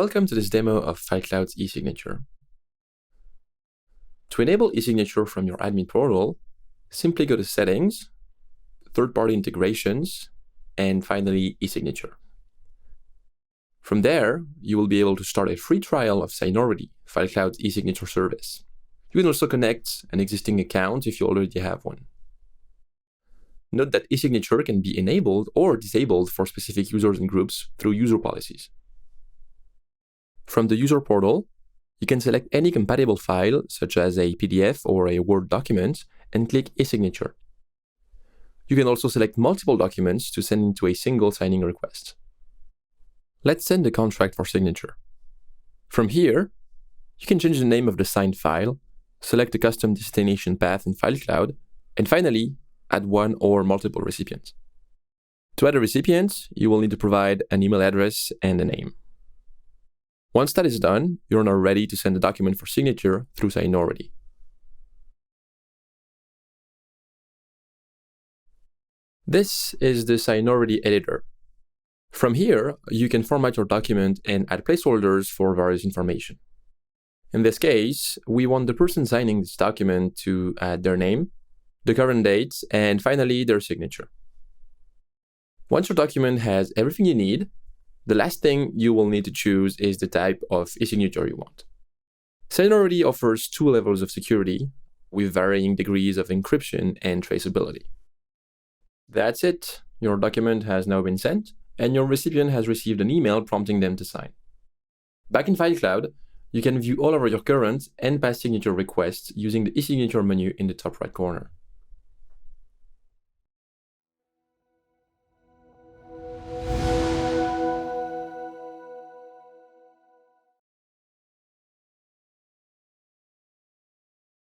Welcome to this demo of FileCloud's e-signature. To enable e-signature from your admin portal, simply go to Settings, Third-party Integrations, and finally e-signature. From there, you will be able to start a free trial of Signority, FileCloud's e-signature service. You can also connect an existing account if you already have one. Note that e-signature can be enabled or disabled for specific users and groups through user policies. From the user portal, you can select any compatible file, such as a PDF or a Word document, and click e-signature. You can also select multiple documents to send into a single signing request. Let's send the contract for signature. From here, you can change the name of the signed file, select a custom destination path in FileCloud, and finally, add one or multiple recipients. To add a recipient, you will need to provide an email address and a name. Once that is done, you're now ready to send the document for signature through Signority. This is the Signority editor. From here, you can format your document and add placeholders for various information. In this case, we want the person signing this document to add their name, the current date, and finally their signature. Once your document has everything you need, the last thing you will need to choose is the type of e-signature you want. Signority offers 2 levels of security with varying degrees of encryption and traceability. That's it. Your document has now been sent, and your recipient has received an email prompting them to sign. Back in FileCloud, you can view all of your current and past signature requests using the e-signature menu in the top right corner.